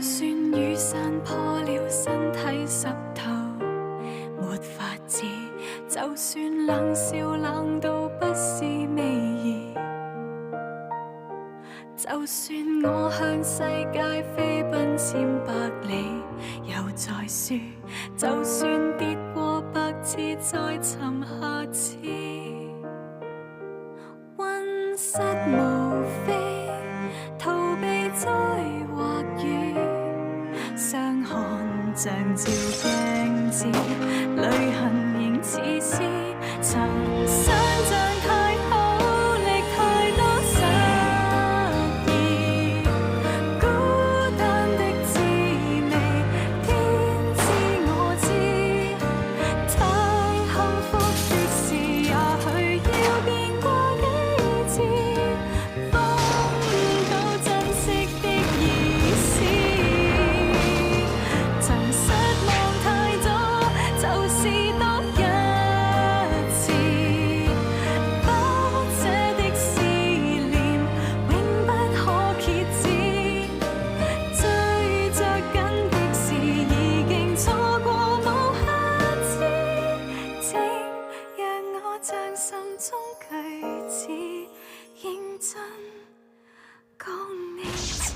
算雨傘破了，身體濕透，沒法子。就算冷笑冷到不是味兒，就算我向世界飛奔千百里，又再輸。就算跌過百次，再尋下次。溫室無非逃避災或雨，傷寒像照鏡子，淚痕仍似詩。曾想像太好，歷太多失意，孤單的滋味，天知我知。太幸福的事，也許要變過幾次，風到珍惜的意思。曾失望太多，就是多一次。不捨的思念，永不可遏止。追着緊的事，已經錯過無下次。請讓我將心中句子認真講你知。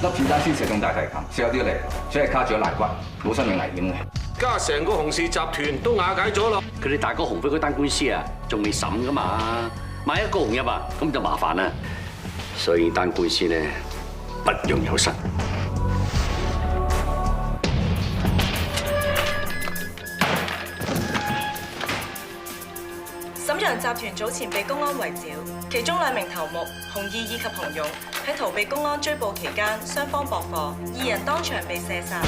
粒子彈先射中大提琴，射有啲力，只係卡住咗肋骨，冇生命危險嘅。家成個洪氏集團都瓦解咗啦。佢哋大哥洪飛嗰單官司啊，仲未審噶嘛，萬一告紅入啊，咁就麻煩啦。所以單官司呢，不容有失。瀋陽集團早前被公安圍剿，其中2名頭目洪義以及洪勇喺逃避公安追捕期間，雙方駁火，2人當場被射殺。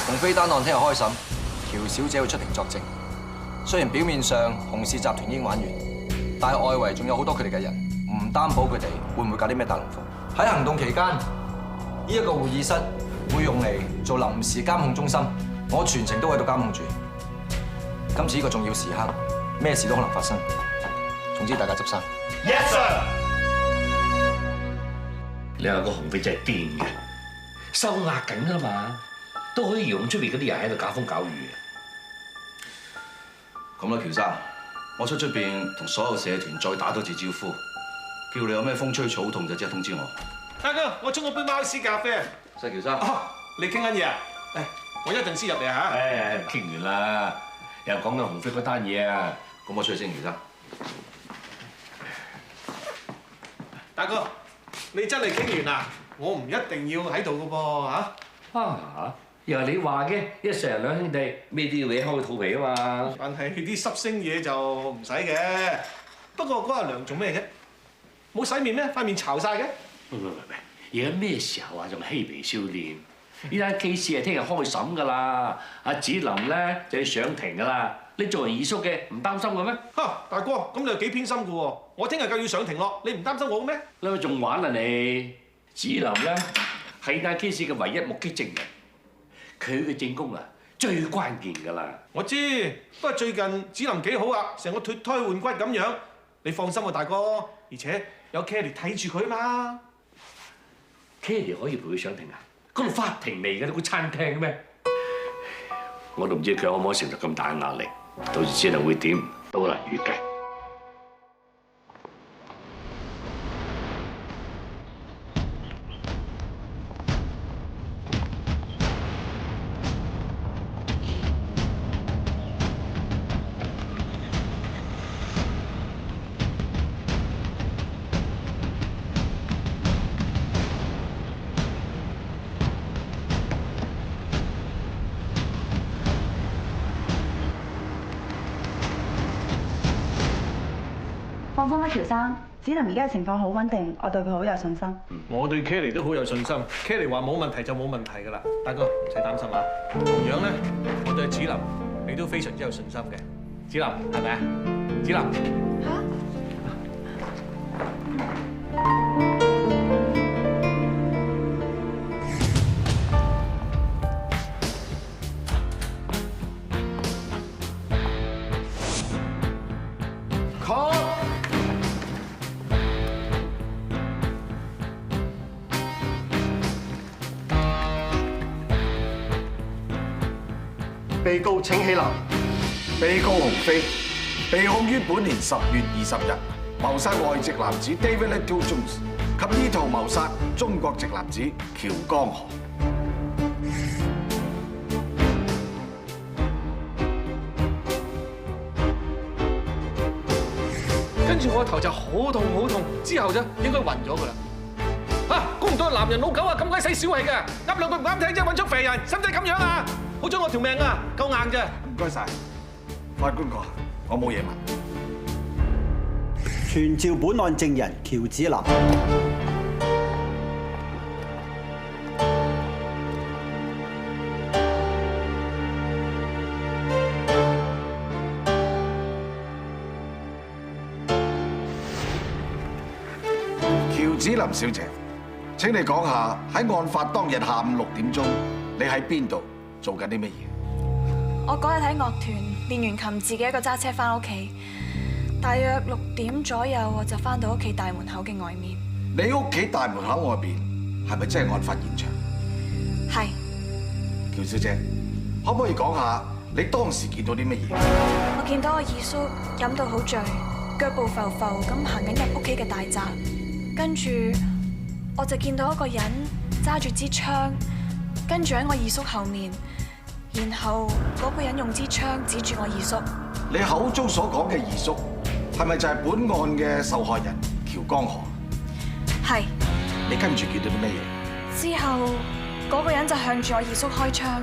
洪飛單案聽日開審，喬小姐會出庭作證。雖然表面上洪氏集團已經玩完，但係外圍仲有好多佢哋嘅人，唔擔保佢哋會唔會搞啲咩大龍鳳。喺行動期間，呢一個會議室會用嚟做臨時監控中心，我全程都喺度監控住。今次呢個重要時刻，咩事都可能發生。總之大家執生。Yes sir。你話個洪飛真係癲嘅，收押緊啦嘛，都可以用出面嗰啲人喺度搞風搞雨。咁啦，喬生，我出邊同所有社團再打多次招呼，叫你有咩風吹草動就即刻通知我。大哥，我沖咗杯貓屎咖啡啊！細喬生，你傾緊嘢啊？誒，我一陣先入嚟嚇。誒，傾完啦，又講緊洪飛嗰單嘢啊。咁我出去先，喬生。大哥，你真係傾完啦？我唔一定要喺度噶噃嚇。啊，又係你話嘅，一世人兩兄弟，咩都要搲開個肚皮啊嘛。但係啲濕星嘢就唔使嘅。不過嗰阿娘做咩嘅？冇洗面咩？塊面巢晒嘅。喂，而家咩時候啊？仲嬉皮笑臉？呢單 case 係聽日開審㗎啦。阿子林咧就要上庭㗎啦。你做人二叔嘅唔擔心嘅咩？嚇，大哥，咁你又幾偏心嘅喎？我聽日就要上庭咯，你唔擔心我嘅咩？你咪仲玩啊你？子林咧係單 case 嘅唯一目擊證人，佢嘅證供啊最關鍵㗎啦。我知，不過最近子林幾好啊，成個脫胎換骨咁樣。你放心喎，大哥，而且有 Kelly 睇住佢嘛。Kelly 可以陪佢上庭啊？嗰度法庭嚟嘅，你估餐廳咩？我都唔知佢可唔可以承受咁大嘅壓力，到時之後會點都難預計。放心啦，喬生，子林而家嘅情況好穩定，我對佢好有信心。我對 Kelly 都好有信心 ，Kelly 話冇問題就冇問題㗎啦，大哥唔使擔心啊。同樣咧，我對子林你都非常之有信心嘅。子林係咪啊？子林。嚇！被告請起立。被告洪飛被控於本年10月20日謀殺外籍男子 David Little Jones 及意圖謀殺中國籍男子喬江河。跟住我個頭就好痛好痛，之後啫應該暈咗㗎啦。啊，估唔到男人老狗啊咁鬼死小氣嘅，噏兩句唔啱聽啫，揾出肥人，使唔使咁樣啊？好彩我條命啊夠硬啫。唔該晒，法官講，我冇嘢問。傳召本案證人喬子霖。喬子霖小姐，請你講下喺案發當日下午6點鐘，你喺邊度做緊啲乜嘢？我嗰日喺樂團練完琴，自己一個揸車翻屋企，大約6點左右我就翻到屋企大門口嘅外面。你屋企大門口外邊係咪真係案發現場？係。喬小姐，可唔可以講下你當時見到啲乜嘢？我見到我二叔飲到好醉，腳步浮浮咁行緊入屋企嘅大閘，跟住我就見到一個人揸住支槍，跟住喺我二叔後面。然後嗰個人用支槍指住我二叔。你口中所講嘅二叔，係咪就係本案嘅受害人喬江河？係。你跟住見到啲咩嘢？之後嗰個人就向住我二叔開槍，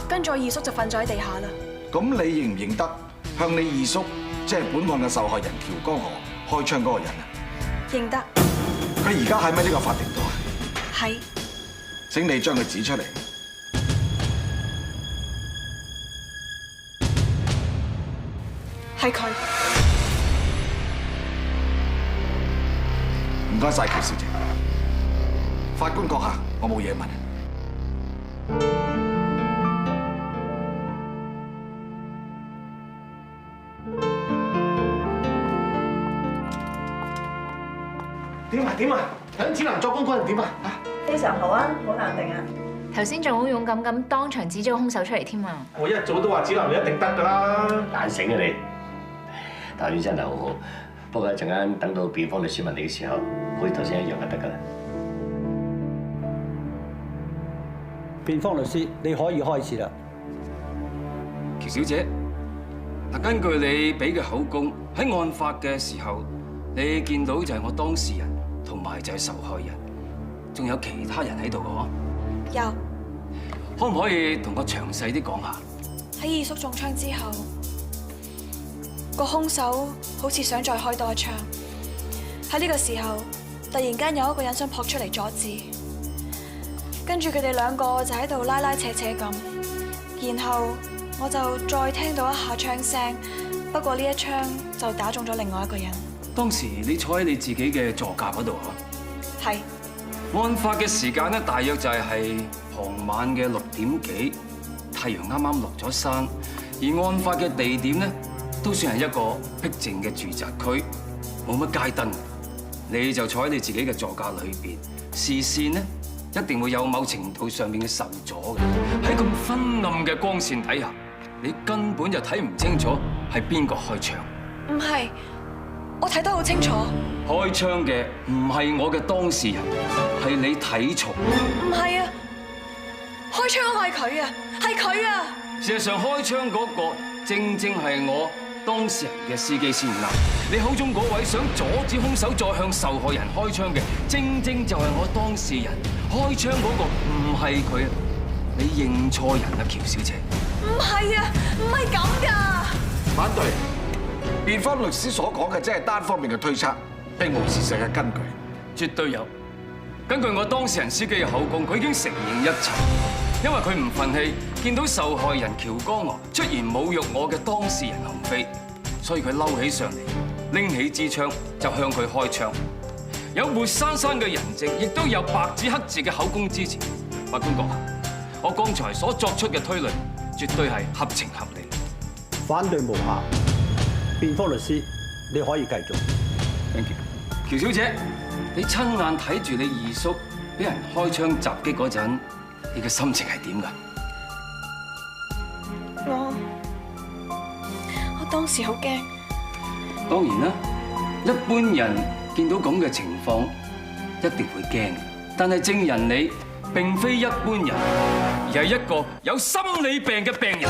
跟住我二叔就瞓咗喺地下啦。咁你認唔認得向你二叔，即係本案嘅受害人喬江河開槍嗰個人啊？認得。佢而家喺咪呢個法庭度啊？係。請你將佢指出嚟。係佢。唔該晒，喬小姐。法官閣下，我冇嘢問。點啊？響子霖作供嗰陣點啊？非常好啊，好淡定啊！頭先仲好勇敢咁當場指咗個兇手出嚟添啊！我一早都話子霖你一定得㗎啦。懶醒啊你！大院真係好好，不過一陣間等到辯方律師問你嘅時候，好似頭先一樣就得㗎啦。辯方律師，你可以開始啦。喬小姐，嗱，根據你俾嘅口供，喺案發嘅時候，你見到就係我當事人，同埋就係受害人，仲有其他人喺度嘅嗬？有。可唔可以同我詳細啲講下？喺二叔中槍之後，個兇手好似想再開多一槍。喺呢個時候，突然間有一個人想撲出嚟阻止，跟住佢哋兩個就喺度拉拉扯扯咁，然後我就再聽到一下槍聲，不過呢一槍就打中咗另外一個人。當時你坐喺你自己嘅座駕嗰度嗬？係。案發嘅時間咧，大約就係傍晚嘅6點幾，太陽啱啱落咗山，而案發嘅地點咧，都算係一個僻靜嘅住宅區，冇乜街燈。你就坐喺你自己嘅座駕裏邊，視線咧一定會有某程度上面嘅受阻嘅。喺咁昏暗嘅光線底下，你根本就睇唔清楚係邊個開槍。唔係，我睇得好清楚。開槍嘅唔係我嘅當事人，係你睇錯。唔係啊，開槍嗰個係佢啊，係佢啊！事實上，開槍嗰個正正係我當事人嘅司機先啱。你口中嗰位想阻止兇手再向受害人開槍嘅，正正就係我當事人。開槍嗰個唔係佢啊！你認錯人啦，喬小姐。唔係啊，唔係咁㗎。反對。辯方律師所講嘅只係單方面嘅推測，並無事實嘅根據。絕對有。根據我當事人司機嘅口供，佢已經承認一切。因為佢唔忿氣，見到受害人喬江河出現侮辱我嘅當事人洪飛，所以佢嬲起上嚟，拎起支槍就向佢開槍。有活生生嘅人證，亦都有白紙黑字嘅口供支持。法官閣下，我剛才所作出嘅推論，絕對係合情合理。反對無效。辯方律師，你可以繼續。Thank you。喬小姐，你親眼睇住你二叔俾人開槍襲擊嗰陣，你嘅心情係點㗎？我當時好驚。當然啦，一般人見到咁嘅情況一定會驚，但係證人你並非一般人，而係一個有心理病嘅病人。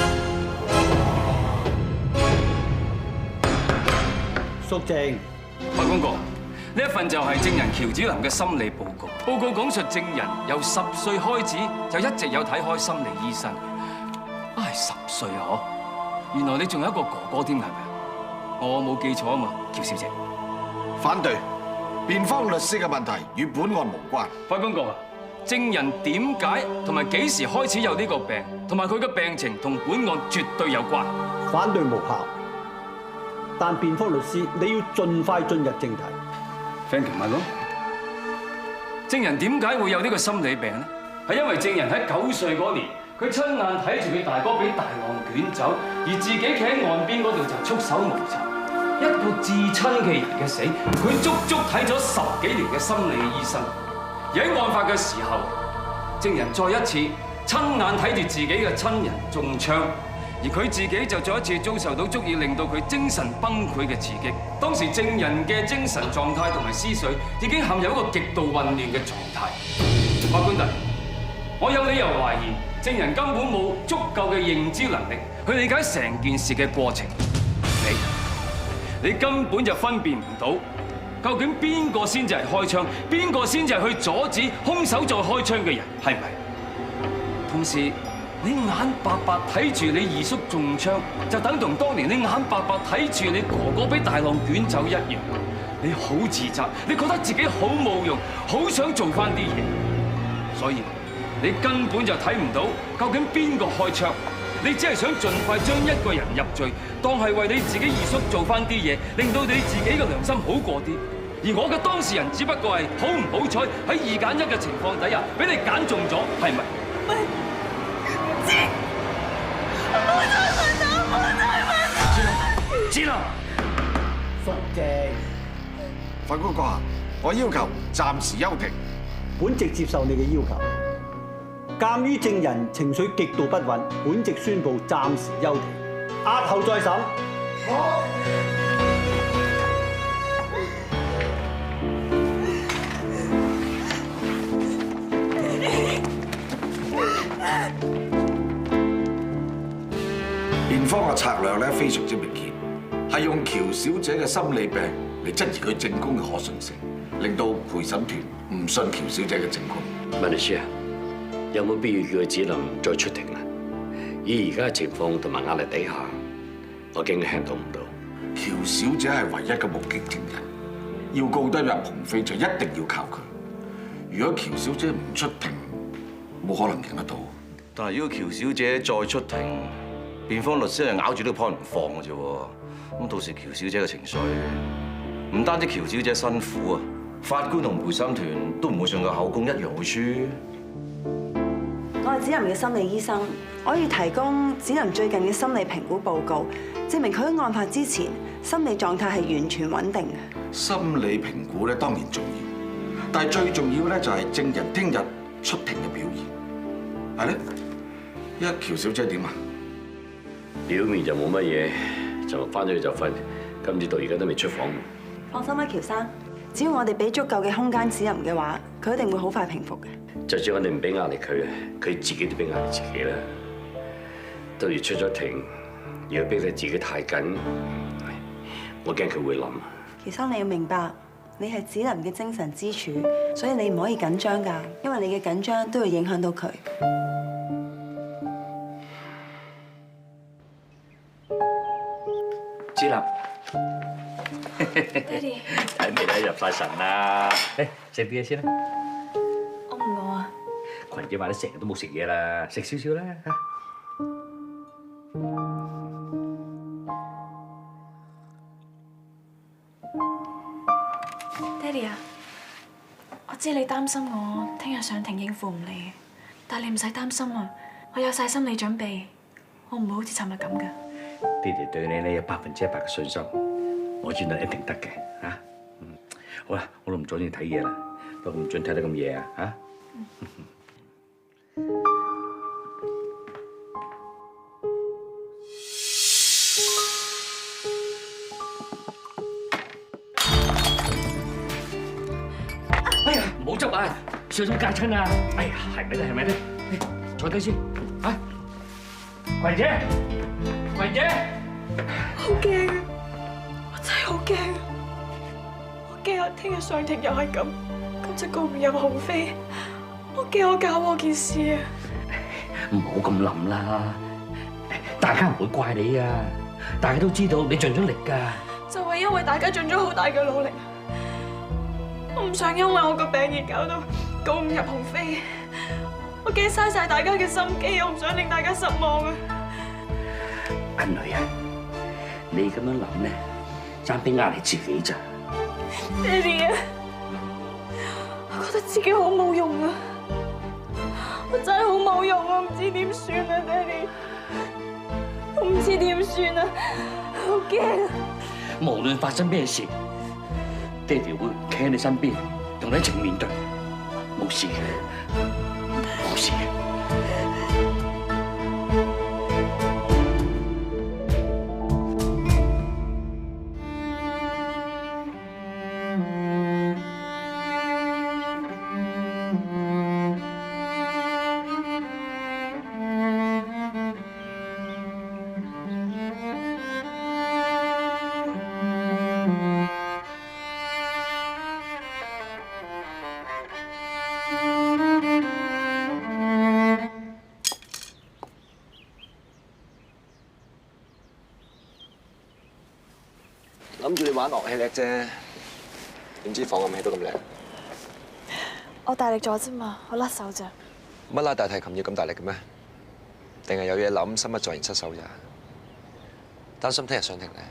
肅靜。法官閣，呢一份就係證人喬子霖嘅心理報告。報告講述證人由10歲開始就一直有睇開心理醫生。係10歲啊！嗬，原來你仲有一個哥哥添，係咪啊？我冇記錯啊嘛，喬小姐。反對，辯方律師嘅問題與本案無關。法官閣啊，證人點解同埋幾時開始有呢個病，同埋佢嘅病情同本案絕對有關。反對無效。但辯方律師，你要盡快進入正題。Thank you，my lord。證人點解會有呢個心理病呢？係因為證人喺9歲嗰年，佢親眼睇住佢大哥俾大浪捲走，而自己企喺岸邊嗰度就束手無策。一個至親嘅人嘅死，佢足足睇咗10幾年嘅心理醫生。而喺案發嘅時候，證人再一次親眼睇住自己嘅親人中槍，而佢自己就再一次遭受到足以令到佢精神崩潰嘅刺激。當時證人嘅精神狀態同埋思緒已經陷入一個極度混亂嘅狀態。法官大人，我有理由懷疑證人根本冇足夠嘅認知能力去理解成件事嘅過程。你根本就分辨唔到究竟邊個先至係開槍，邊個先至係去阻止兇手再開槍嘅人，係咪？同時，你眼白白睇住你二叔中槍，就等同當年你眼白白睇住你哥哥俾大浪捲走一樣。你好自責，你覺得自己好冇用，好想做翻啲嘢，所以你根本就睇唔到究竟邊個開槍。你只係想盡快將一個人入罪，當係為你自己二叔做翻啲嘢，令到你自己嘅良心好過啲。而我嘅當事人只不過係好唔好彩喺2揀1嘅情況底下，俾你揀中咗，係咪？知啦。肅靜。法官閣下，我要求暫時休庭。本席接受你嘅要求。鑑於證人情緒極度不穩，本席宣布暫時休庭，押後再審。好。辯方嘅策略咧非常之明顯，係用喬小姐嘅心理病嚟質疑佢證供嘅可信性，令到陪審團唔信喬小姐嘅證供。問律師啊，有冇必要叫佢子霖再出庭啊？以而家嘅情況同埋壓力底下，我驚佢 handle 唔到。喬小姐係唯一嘅目擊證人，要告得入鴻飛就一定要靠佢。如果喬小姐唔出庭，冇可能贏得到。但係如果喬小姐再出庭，辯方律師係咬住呢個 point 唔放嘅啫喎。咁到時喬小姐嘅情緒，唔單止喬小姐辛苦啊，法官同陪審團都唔會信個口供，一樣會輸。我係子霖嘅心理醫生，我要提供子霖最近嘅心理評估報告，證明佢喺案發之前心理狀態係完全穩定嘅。心理評估咧當然重要，但係最重要咧就係證人聽日出庭嘅表現。係咧，依家喬小姐點啊？表面就冇乜嘢，就翻咗去就瞓，今朝到而家都未出房。放心啦，喬生，只要我哋俾足夠嘅空間子霖嘅話，佢一定會好快平復嘅。就算我哋唔俾壓力佢，佢自己都俾壓力自己啦。到時出咗庭，如果逼得自己太緊，我驚佢會冧。喬生，你要明白，你係子霖嘅精神支柱，所以你唔可以緊張㗎，因為你嘅緊張都會影響到佢。子霖，爹哋，睇未睇入晒神啦？誒，食啲嘢先啦。我唔餓啊。群姐話你成日都冇食嘢啦，食少少啦嚇。爹哋啊，擔心我聽日上庭應付唔嚟，但係你唔使擔心啊，我有晒心理準備，我唔會好似尋日咁㗎。爹哋對你咧有100%嘅信心，我知道一定得嘅嚇。好啦，我都唔阻你睇嘢啦，不過唔准睇得咁夜啊嚇。哎呀，唔好執啊，小心夾親啊！哎呀，係咪咧？係咪咧？坐低先啊！葵姐，葵姐，好驚啊！我真係好驚啊！我驚我聽日上庭又係咁就告唔入鴻飛，我驚我搞錯件事啊！唔好咁諗啦，大家唔會怪你啊！大家都知道你盡咗力㗎。就係因為大家盡咗好大嘅努力，我唔想因為我個病而搞到告唔入鴻飛，我驚嘥晒大家嘅心機，我唔想令大家失望啊！阿女啊，你咁樣諗咧，爭啲呃你自己咋？爹哋啊，我覺得自己好冇用啊！我真係好冇用啊，唔知點算啊，爹哋，我唔知點算啊，好驚啊！無論發生咩事，爹哋會企喺你身邊，同你一齊面對，冇事嘅，冇事嘅。諗住你玩樂器叻啫，點知放咁氣都咁靚。我大力咗啫嘛，我甩手咋。乜拉大提琴要咁大力嘅咩？定係有嘢諗，心不在焉失手咋？擔心聽日上庭咧？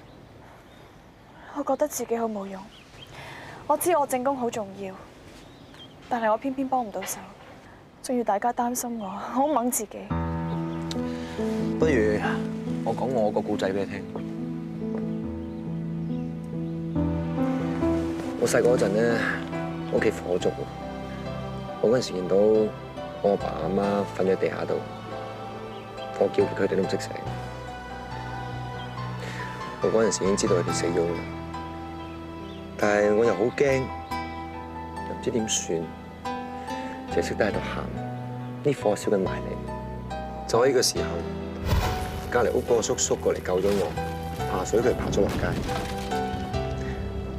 我覺得自己好冇用，我知我正功好重要，但係我偏偏幫唔到手，仲要大家擔心我，好掹自己。不如我講我個故仔俾你聽。我細個嗰陣咧，屋企火燭喎。我嗰陣時見到我阿爸阿媽瞓喺地下度，我叫佢哋都唔識醒。我嗰陣時已經知道佢哋死咗啦，但係我又好驚，又唔知點算，淨係識得喺度喊。啲火燒緊埋嚟，就喺呢個時候，隔離屋嗰個叔叔過嚟救咗我，爬水佢爬咗落街。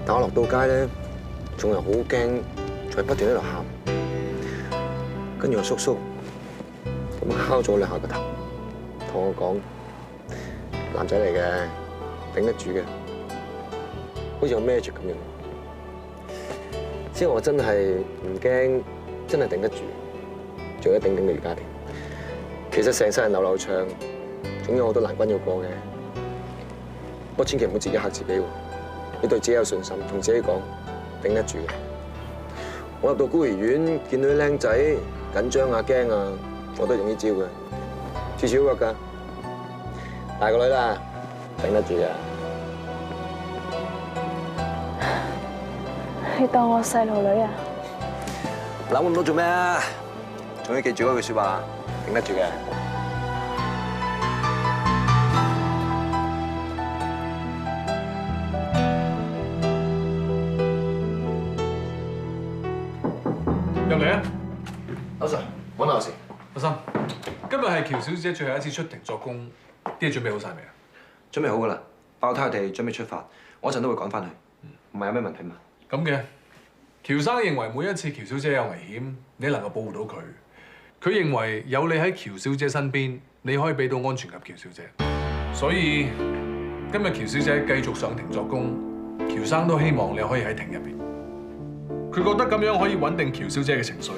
但我落到街咧，仲係好驚，仲係不斷喺度喊。跟住個叔叔咁敲咗我2下個頭，同我講：男仔嚟嘅，頂得住嘅，好似有 magic 咁樣。之後我真係唔驚，真係頂得住，做一頂頂嘅瑜伽墊。其實成世人流流長，總有好多難關要過嘅。不過千祈唔好自己嚇自己喎。你對自己有信心，同自己講頂得住嘅。我入到孤兒院，見到啲僆仔緊張啊、驚啊，我都用呢招嘅，至少喐㗎。大個女啦，頂得住嘅。你當我細路女啊？諗咁多做咩啊？仲要記住嗰句説話，頂得住嘅。入嚟啊！阿 Sir，揾下先。阿心，今日係喬小姐最後一次出庭作供，啲嘢準備好晒未啊？準備好㗎啦，爆胎佢哋準備出發，我一陣都會趕翻去，唔係有咩問題嘛？咁嘅，喬生認為每一次喬小姐有危險，你能夠保護到佢。佢認為有你喺喬小姐身邊，你可以俾到安全給喬小姐。所以今日喬小姐繼續上庭作供，喬生都希望你可以喺庭入邊。佢覺得咁樣可以穩定喬小姐嘅情緒，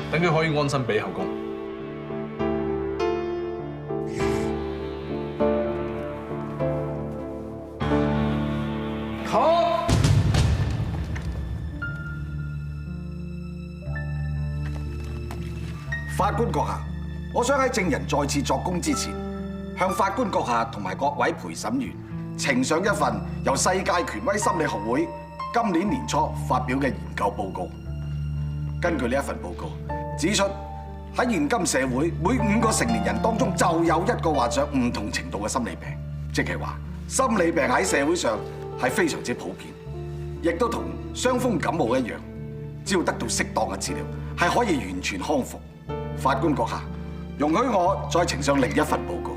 等佢可以安心俾口供。好。法官閣下，我想喺證人再次作供之前，向法官閣下同埋各位陪審員呈上一份由世界權威心理學會今年年初發表嘅研究報告。根據呢一份報告指出，喺現今社會，每5個成年人當中就有1個患上唔同程度嘅心理病，即係話心理病喺社會上係非常之普遍，亦都同傷風感冒一樣，只要得到適當嘅治療，係可以完全康復。法官閣下，容許我再呈上另一份報告。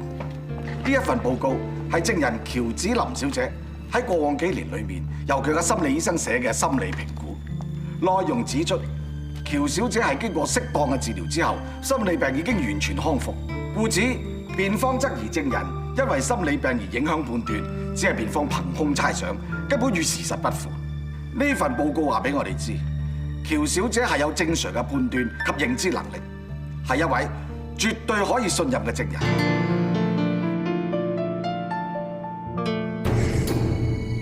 呢一份報告係證人喬子林小姐喺過往幾年裏面由佢嘅心理醫生寫嘅心理評估，內容指出喬小姐係經過適當嘅治療之後，心理病已經完全康復。故此，辯方質疑證人因為心理病而影響判斷，只係辯方憑空猜想，根本與事實不符。呢份報告話俾我哋知，喬小姐係有正常嘅判斷及認知能力，係一位絕對可以信任嘅證人。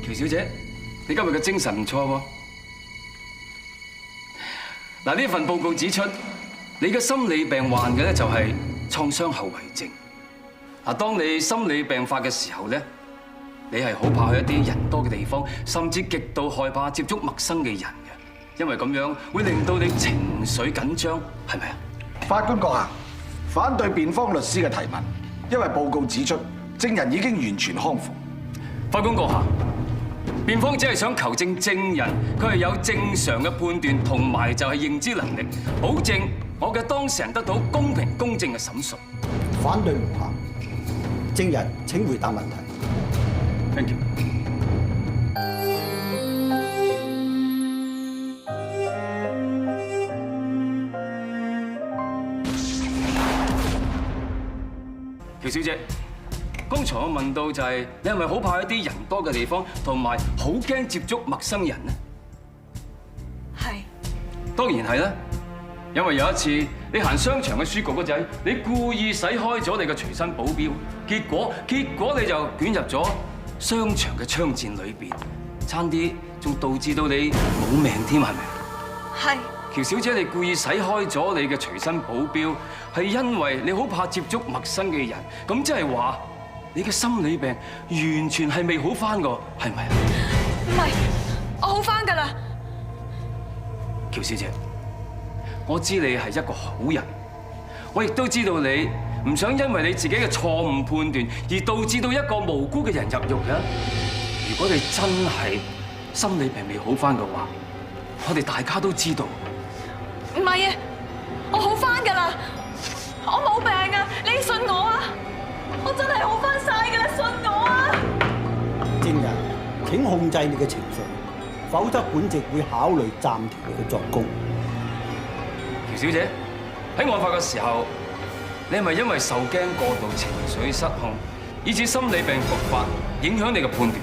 喬小姐，你今日嘅精神唔錯喎。嗱，呢份報告指出，你嘅心理病患嘅咧就係創傷後遺症。嗱，當你心理病發嘅時候咧，你係好怕去一啲人多嘅地方，甚至極度害怕接觸陌生嘅人嘅，因為咁樣會令到你情緒緊張，係咪啊？法官閣下，反對辯方律師嘅提問，因為報告指出證人已經完全康復。法官閣下，辯方只係想求證證人佢係有正常嘅判斷同埋就係認知能力，保證我嘅當事人得到公平公正嘅審訊。反對無效。證人請回答問題。Thank you。喬小姐，剛才我問到就係你係咪好怕一啲人多嘅地方，同埋好驚接觸陌生人呢？係。當然係啦，因為有一次你行商場嘅書局嗰陣，你故意使開咗你嘅隨身保鏢，結果你就捲入咗商場嘅槍戰裏邊，差啲仲導致到你冇命添，係咪？係。喬小姐，你故意使開咗你嘅隨身保鏢，係因為你好怕接觸陌生嘅人，咁即係話你嘅心理病完全係未好返㗎，係咪啊？唔係，我好返㗎啦。喬小姐，我知你係一個好人，我亦都知道你唔想因為你自己嘅錯誤判斷而導致到一個無辜嘅人入獄嘅。如果你真係心理病未好返嘅話，我哋大家都知道。唔係啊，我好返㗎啦，我冇病啊，你信我啊，我真係好返晒㗎啦，信我啊！證人，請控制你嘅情緒，否則本席會考慮暫停你嘅作供。喬小姐，喺案發嘅時候，你係咪因為受驚過度、情緒失控，以致心理病復發，影響你嘅判斷，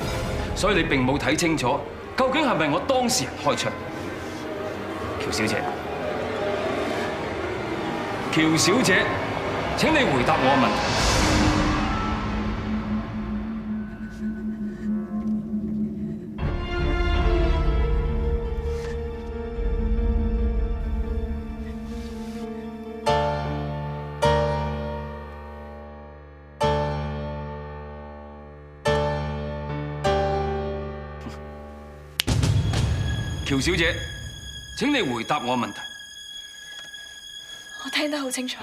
所以你並冇睇清楚究竟係咪我當事人開槍？喬小姐，喬小姐，請你回答我嘅問題。喬小姐，請你回答我問題。我聽得好清楚，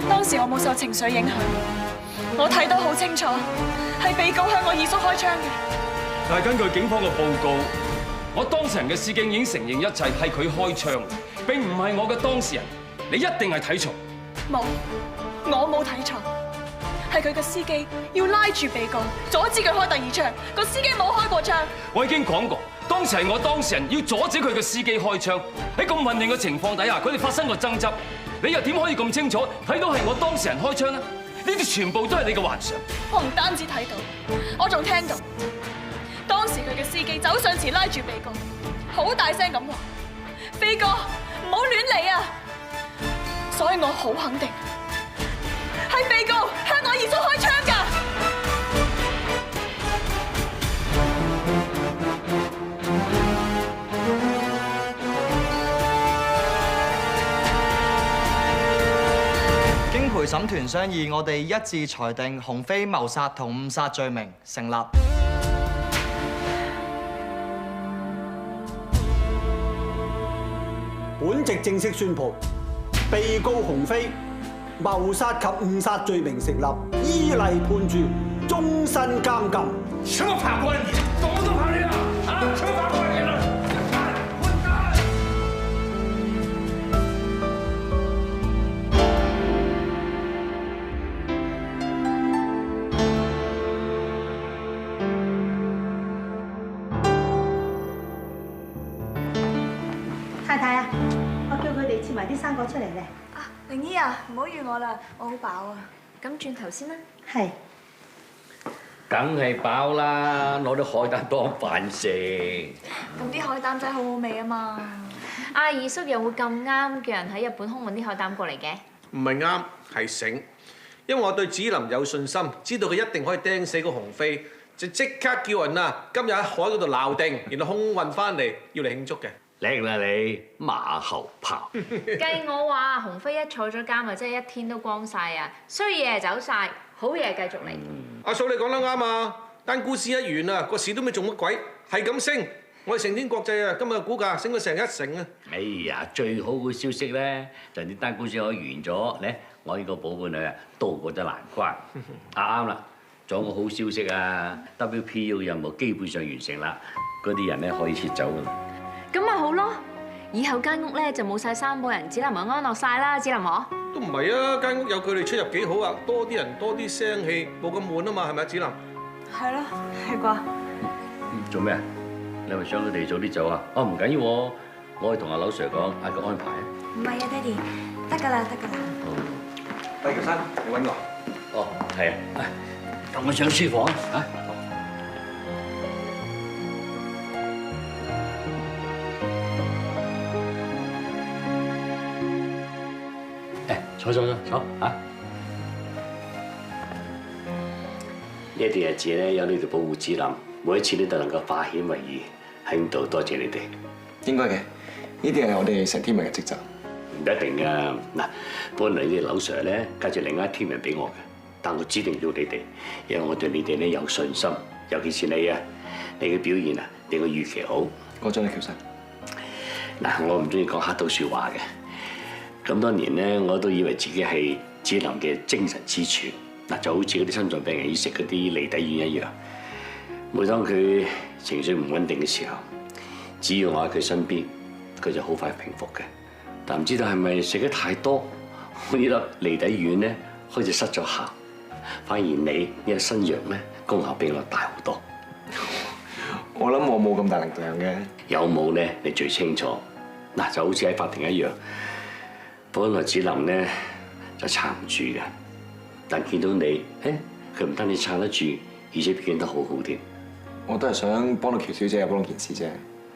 當時我冇受情緒影響，我睇得好清楚，係被告向我二叔開槍嘅。但係根據警方嘅報告，我當事人嘅司機已經承認一切係佢開槍，並唔係我嘅當事人。你一定係睇錯。冇，我冇睇錯，係佢嘅司機要拉住被告，阻止佢開第二槍。個司機冇開過槍。我已經講過。當時係我當事人要阻止佢嘅司機開槍，喺咁混亂嘅情況底下，佢哋發生過爭執，你又點可以咁清楚睇到係我當事人開槍呢？呢啲全部都係你嘅幻想。我唔單止睇到，我仲聽到，當時佢嘅司機走上前拉住被告，好大聲咁話：被告唔好亂嚟啊！所以我好肯定，係被告向我二叔開槍㗎。審團商議，我哋一致裁定鴻飛謀殺同誤殺罪名成立。本席正式宣布，被告鴻飛謀殺及誤殺罪名成立，依例判處終身監禁。什麼法官？你懂不懂法律啊？啊，什麼法官你了？混蛋！太太啊，我叫佢哋切埋啲生果出嚟咧。啊，靈姨啊，唔好預我啦，我好飽啊。咁轉頭先啦。係。梗係飽啦，攞啲海膽當飯食。咁啲海膽仔好好味啊嘛。阿二叔又會咁啱叫人喺日本空運啲海膽過嚟嘅？唔係啱，係醒。因為我對子林有信心，知道佢一定可以釘死個鴻飛，就即刻叫人啊，今日喺海嗰度鬧定，然後空運翻嚟要嚟慶祝嘅。叻啦你，馬後炮。計我話，鴻飛一坐咗監啊，真係一天都光晒啊！衰嘢走晒，好嘢繼續嚟。阿嫂你講得啱啊！單故事一完啊，個市都未做乜鬼，係咁升。我哋成天國際啊，今日股價升咗成1成啊！哎呀，最好嘅消息咧，就係啲單官司可以完咗咧，我呢個寶貝女啊，渡過咗難關。啱啦，仲有個好消息啊 ，WPO 任務基本上完成啦，嗰啲人咧可以撤走㗎啦。咁咪好咯，以後間屋咧就冇晒三個人，子林咪安樂晒啦，子林我。都唔係啊，間屋有佢哋出入幾好啊，多啲人多啲聲氣，冇咁悶啊嘛，係咪啊，子林？係咯，係啩？做咩啊？你係咪想佢哋早啲走啊？哦，唔緊要喎，我可以同阿劉 Sir 講，嗌佢安排啊。唔係啊，爹哋，得㗎啦，得㗎啦。喂，喬生，你揾我？哦，係啊，同我上書房啊嚇。坐嚇！呢一段日子咧，有你哋保護子林，每一次咧都能夠化險為夷，喺度多謝你哋。應該嘅，呢啲係我哋成 team 人嘅職責。唔一定㗎，嗱，本嚟呢劉 Sir 咧介紹另一 team 人俾我嘅，但我指定咗你哋，因為我對你哋咧有信心，尤其是你啊，你嘅表現啊，令我預期好。過獎啦，喬生。嗱，我唔中意講客套説話嘅。咁多年咧，我都以為自己係子林嘅精神支柱，嗱就好似嗰啲心臟病人要食嗰啲離底丸一樣。每當佢情緒唔穩定嘅時候，只要我喺佢身邊，佢就好快平復嘅。但唔知道係咪食得太多，呢粒離底丸咧開始失咗效，反而你呢粒新藥咧功效比我大好多。我諗我冇咁大力量嘅。有冇咧？你最清楚。嗱就好似喺法庭一樣。本來子林咧就撐唔住嘅，但見到你，佢唔單止撐得住，而且表現得好好添。我都係想幫到喬小姐有幫到件事啫。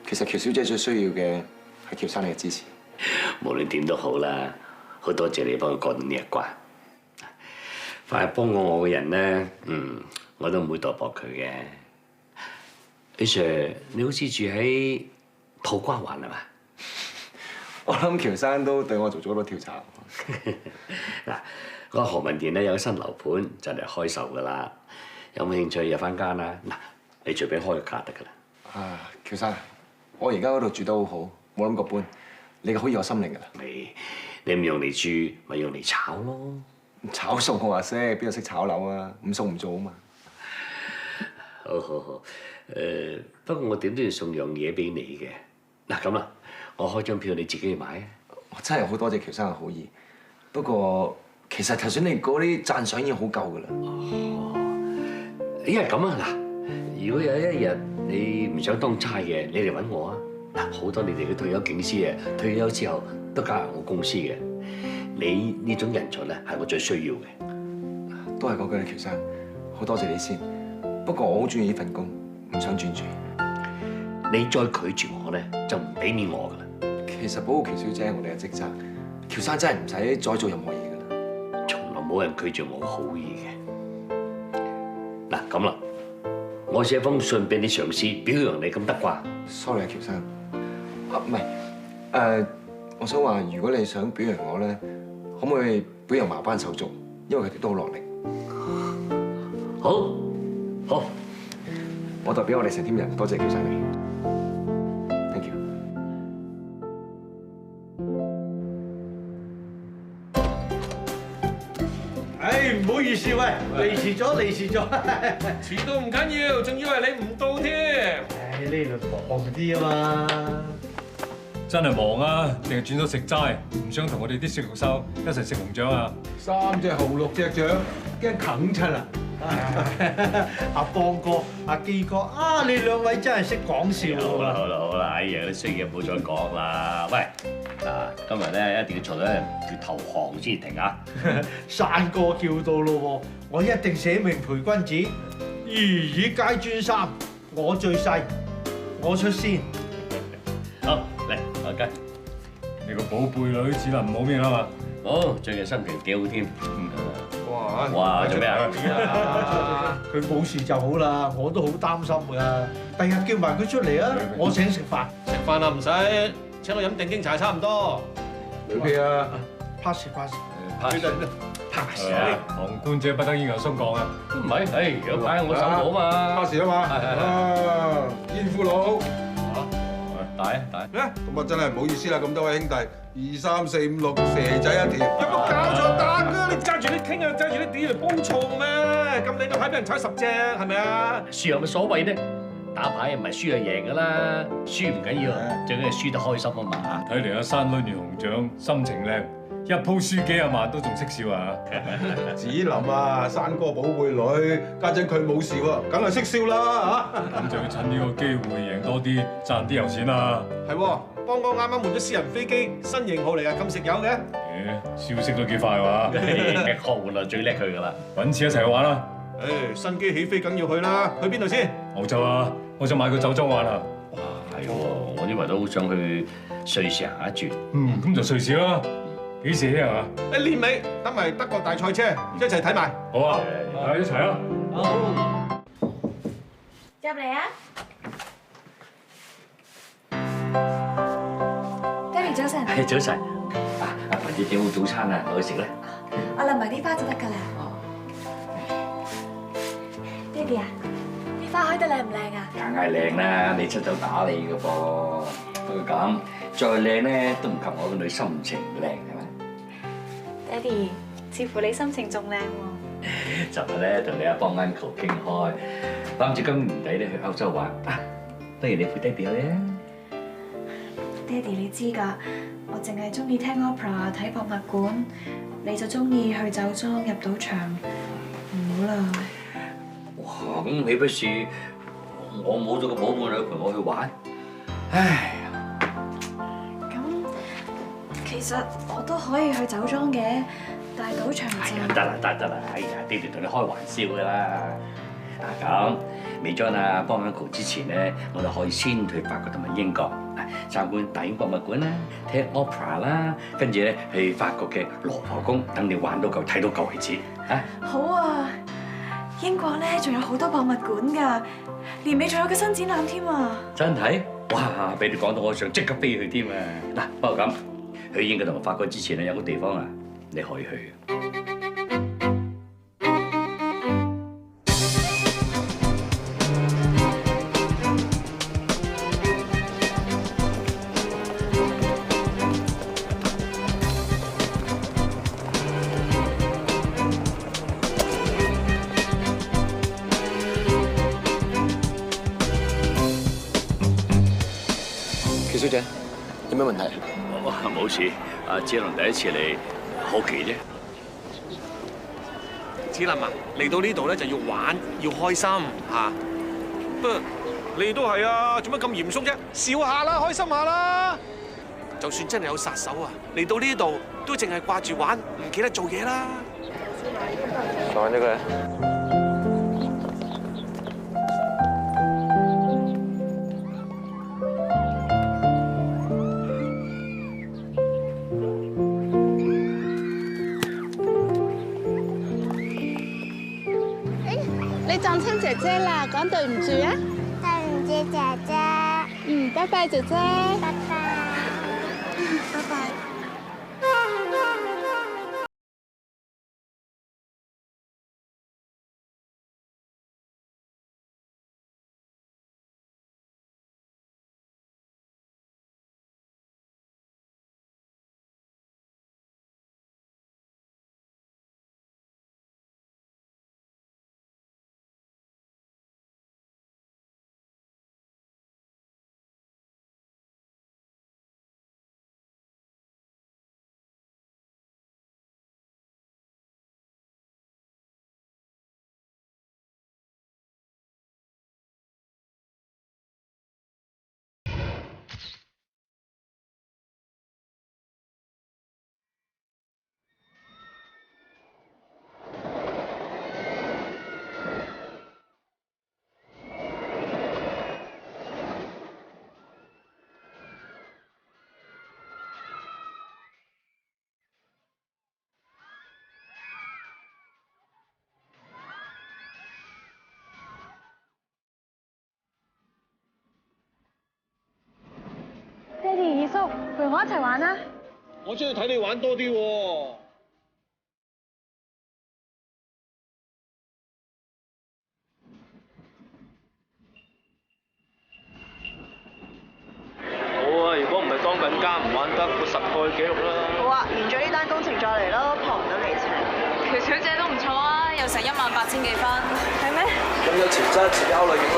其實喬小姐最需要嘅係喬生你嘅支持。無論點都好啦，好多謝你幫佢過到呢一關。凡係幫過我嘅人咧，我都唔會墮薄佢嘅。李 Sir，你好似住喺土瓜灣係嘛？我諗喬生都對我做咗好多調查。嗱，嗰個何文田咧有個新樓盤就嚟開售㗎啦，有冇興趣入翻間啊？嗱，你隨便開個價得㗎啦。啊，喬生，我而家嗰度住得好好，冇諗過搬，你好有心靈㗎啦。你唔用嚟住，咪用嚟炒咯。炒餸我話識，邊度識炒樓啊？唔送唔做啊嘛。好，不過我點都要送樣嘢俾你嘅。嗱咁啦。我開張票你自己去買啊！我真係好多謝喬生嘅好意，不過其實頭先你嗰啲讚賞已經好夠㗎啦。因為咁啊，嗱，如果有一日你唔想當差嘅，你嚟揾我啊！嗱，好多你哋嘅退休警司啊，退休之後都加入我公司嘅。你呢種人才咧係我最需要嘅。都係嗰句啦，喬生，好多謝你先。不過我好中意呢份工，唔想轉住。你再拒絕我咧，就唔俾面我㗎啦。其實保護喬小姐係我哋嘅職責，喬生真係唔使再做任何嘢㗎啦。從來冇人拒絕我好意嘅。嗱咁啦，我寫封信俾你上司表揚你，咁得啩 ？Sorry 啊，喬生。唔係，我想話如果你想表揚我咧，可唔可以表揚埋班手足？因為佢哋都好落力。好，我代表我哋成 team 人多謝喬生你。Thank you。唉，唔好意思喂，嚟遲咗。遲到唔緊要，仲以為你唔到添。唉，呢度忙啲啊嘛。真係忙啊，定係轉咗食齋，唔想同我哋啲小肉獸一齊食紅掌啊3隻蠔6隻掌，驚啃親啦！阿邦哥、阿基哥啊，你兩位真係識講笑喎！好啦，哎呀，啲衰嘢唔好再講啦。喂，今日咧一定要做到叫投降先停啊！山哥叫到咯喎，我一定寫明陪君子，如以皆尊三，我最細，我出先。好，嚟我跟。你個寶貝女子能唔好面啊嘛？好，最近心情幾好添。哇！做咩啊？佢冇事就好啦，我都好擔心㗎。第日叫埋佢出嚟啊，我請食飯。食飯啊唔使，請我飲定經茶差唔多。女票啊 pass。旁觀者不得應有鬆講啊！唔係，如果擺喺我手度啊嘛。 pass 啊嘛，煙夫佬。大。咁啊真係唔好意思啦，咁多位兄弟，2、3、4、5、6，蛇仔一條。有冇搞錯打㗎？你揸住啲傾啊，揸住啲碟嚟煲醋咩？咁你個牌俾人踩10隻，係咪啊？輸有乜所謂呢？打牌唔係輸就贏㗎啦，輸唔緊要，最緊要輸得開心啊嘛。睇嚟阿山攆完紅掌，心情靚，一鋪輸幾廿萬都仲識笑啊！子林啊，山哥寶貝女，家陣佢冇事喎，梗係識笑啦嚇。咁就要趁呢個機會贏多啲，賺啲油錢啦。係喎，邦哥啱啱換咗私人飛機，新型號嚟啊，咁食油嘅。消息都幾快喎！嘅學換啊，最叻佢㗎啦。揾錢一齊去玩啦！新機起飛梗要去啦，去邊度先？澳洲啊，我想買個酒莊玩啊！哇，係喎，我呢排都好想去瑞士行一轉。咁就瑞士啦。幾時起啊？年尾等埋德國大賽車一齊睇埋。好啊，一齊啊！入嚟啊！爹哋早晨。係早晨。阿文姐整好早餐啊，攞去食咧。我淋埋啲花就得㗎啦。爹哋啊，啲花開得靚唔靚啊？梗係靚啦，你出手打你㗎噃。不過咁，再靚咧都唔及我個女心情靚，係咪？爹哋，似乎你心情仲靚喎。尋日咧同你阿邦 uncle 傾開，諗住今年底咧去歐洲玩，不如你陪爹哋去啊！爹哋你知㗎，我淨係中意聽 opera 睇博物館，你就中意去酒莊入賭場，唔好啦。哇！咁豈不是我冇咗個寶貝女陪我去玩？唉！其實我都可以去酒莊嘅，但係賭場就得啦！哎呀，爹哋同你開玩笑㗎啦。咁未將阿邦 uncle 之前咧，我哋可以先去法國同埋英國參觀大英博物館啦，聽 opera 啦，跟住咧去法國嘅羅浮宮，等你玩到夠睇到夠為止啊！好啊！英國咧仲有好多博物館㗎，年尾仲有個新展覽添啊！真係？哇！俾你講到我想即刻飛去添啊！嗱，不過咁。去英國同埋法國之前咧，有個地方啊，你可以去嘅。喬小姐，有咩問題？冇事，阿子林第一次嚟，好奇啫。子林啊，嚟到呢度咧就要玩，要開心嚇。不過你都係啊，做乜咁嚴肅啫？笑下啦，開心下啦。就算真係有殺手啊，嚟到呢度都淨係掛住玩，唔記得做嘢啦。放咗佢。你撞親姐姐啦，講對唔住啊！對唔住姐姐。拜拜姐姐。拜拜。拜拜。陪我一齊玩啦！我中意睇你玩多啲喎。好啊！如果唔係當緊家唔玩得，會10個紀錄啦。好啊，完咗呢單工程再嚟咯，破唔到你情。喬小姐都唔錯啊，有成18000幾分。係咩？咁有潛質遲啲考慮影咯。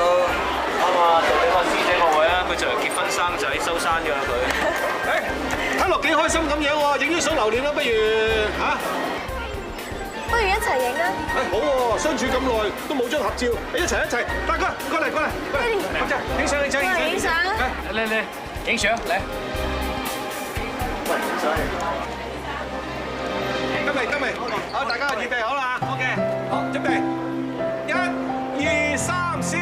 啱啊，做你個師姐個位啊！佢就嚟結婚生仔收山㗎啦佢。睇落幾開心咁樣喎，影啲相留念啦，不如嚇？不如一齊影啊！好喎，相處咁耐都冇張合照，一齊，大哥過嚟，合照，影相。影相。嚟，影相嚟。今日，好，大家預備好啦 ，OK， 好，準備，1、2、3，笑。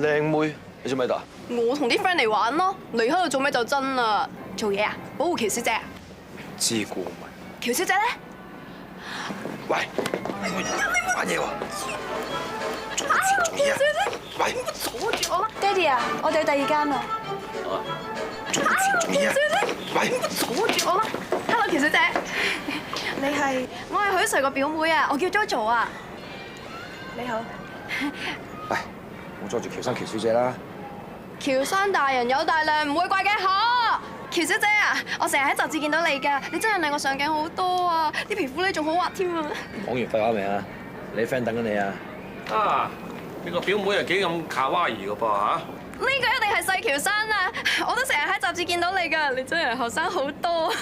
靚妹，你做咩度啊？我同啲 friend 嚟玩咯，你喺度做咩就真啦？做嘢啊？保護喬小姐啊？知顧問。喬小姐咧？喂，玩嘢喎！做嘢啊！喂，阻住我啦！爹哋啊，我哋去第二間啊！做嘢啊！喂，阻住我啦 ！Hello， 喬小姐，你係？我係許 Sir 個表妹啊，我叫 JoJo 啊。你好。喂，唔好阻住喬生喬小姐啦！喬生大人有大量，唔會怪嘅可。喬小姐啊，我成日喺雜誌見到你㗎，你真係令我上鏡好多啊！啲皮膚咧仲好滑添啊！講完廢話未啊？你 friend 等緊你啊！啊，你個表妹係幾咁卡哇伊㗎噃嚇？呢個一定係細喬生啊！我都成日喺雜誌見到你㗎，你真係後生好多啊！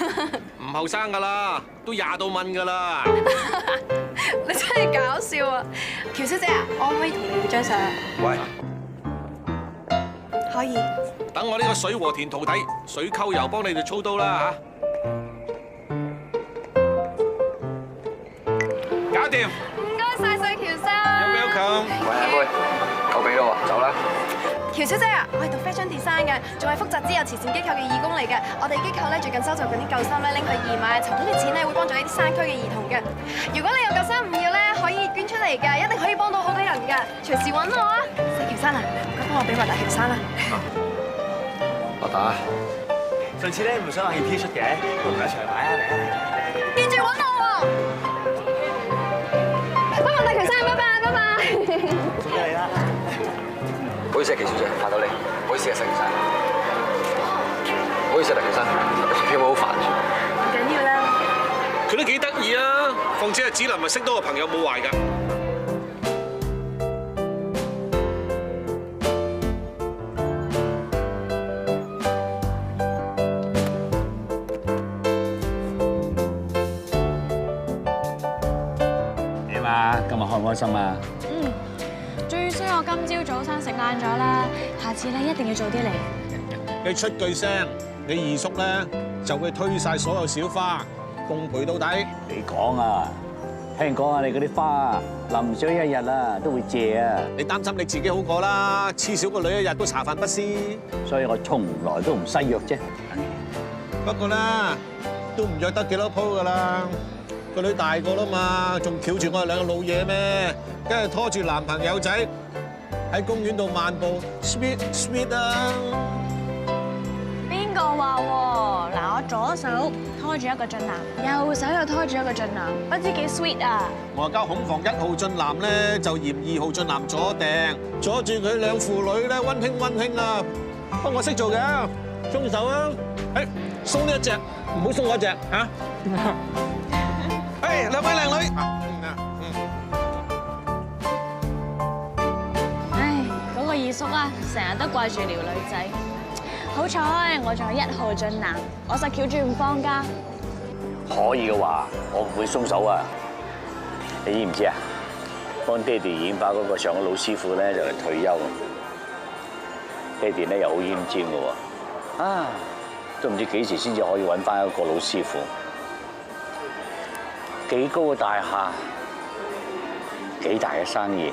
唔後生㗎啦，都20到問㗎啦！你真係搞笑啊！喬小姐啊，我可唔可以同你影張相？喂，可以。等我呢個水和田徒弟水溝油幫你哋操刀啦嚇！搞掂。唔該晒細喬生。Welcome。喂，阿妹，夠俾咯喎，走啦！喬小姐啊，我係讀 fashion design 嘅，仲係福澤之友慈善機構嘅義工嚟嘅。我哋機構咧最近收集緊啲舊衫咧，拎去義賣，籌到啲錢咧會幫助呢啲山區嘅兒童嘅。如果你有舊衫唔要咧，可以捐出嚟㗎，一定可以幫到好多人㗎。隨時揾我啊！細喬生啊，唔該幫我俾埋大喬生啦。阿達，上次咧唔想話要 T 恤嘅，同我一齊買啊！嚟啊！記住揾我喎！拜拜大喬生，拜拜。送俾你啦。唔好意思啊，喬小姐，煩到你。唔好意思啊，細喬生。唔好意思啊，大喬生，票務好煩。唔緊要啦。佢都幾得意啊！況且阿子林咪識多個朋友冇壞㗎。點啊？今日開唔開心啊？最衰我今朝早餐食晏咗啦，下次咧一定要早啲嚟。你出句聲，你二叔咧就會推晒所有小花，奉陪到底。你講啊，聽講啊，你嗰啲花啊，淋水1日啊都會謝啊。你擔心你自己好過啦，黐少個女1日都茶飯不思。所以我從來都唔西藥啫。不過咧，都唔約得幾多鋪噶啦。個女大個啦嘛，仲翹住我哋兩個老嘢咩？梗係拖住男朋友仔喺公園度漫步 ，sweet 啊！邊個話喎？嗱，我左手拖住一個俊男，右手又拖住一個俊男，不知幾 sweet 啊！我交恐防1號俊男咧，就嫌2號俊男阻掟，阻住佢兩父女咧，溫馨啊！不過我識做嘅，鬆手啊！誒，鬆呢一隻，唔好鬆嗰隻嚇。誒，兩位靚女。唉，嗰個二叔啊，成日都掛住撩女仔。好彩我仲有1號俊男，我實翹住唔放㗎。可以嘅話，我唔會鬆手啊！你知唔知啊？幫爹哋染髮嗰個上個老師傅咧就嚟退休，爹哋咧又好奄尖嘅喎，啊，都唔知幾時先至可以揾翻一個老師傅。幾高嘅大廈，幾大嘅生意，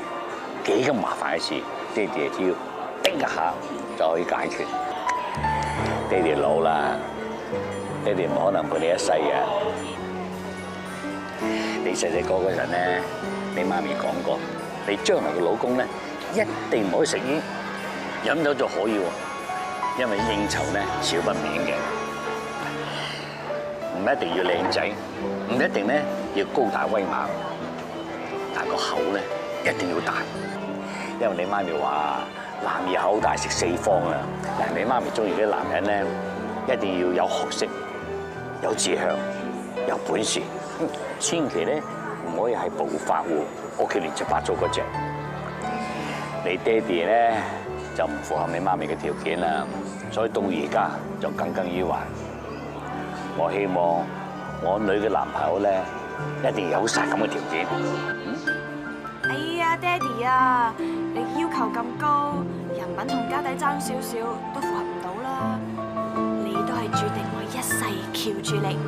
幾咁麻煩嘅事，爹哋只要叮一下就可以解決。爹哋老啦，爹哋唔可能陪你一世嘅。你細細個嗰陣咧，你媽咪講過，你將來嘅老公咧一定唔可以食煙，飲酒就可以喎，因為應酬咧少不免嘅。唔一定要靚仔，唔一定咧要高大威猛，但個口咧一定要大，因為你媽咪話男兒口大食四方啊！嗱，你媽咪中意啲男人咧，一定要有學識、有志向、有本事，千祈咧唔可以係暴發戶，屋企亂七八糟嗰隻。你爹哋咧就唔符合你媽咪嘅條件啦，所以到而家就耿耿於懷。我希望我女嘅男朋友咧一定有晒咁嘅條件。哎呀，爹哋啊，你要求咁高，人品同家底爭少少都符合唔到啦。你都係注定我一世翹住你。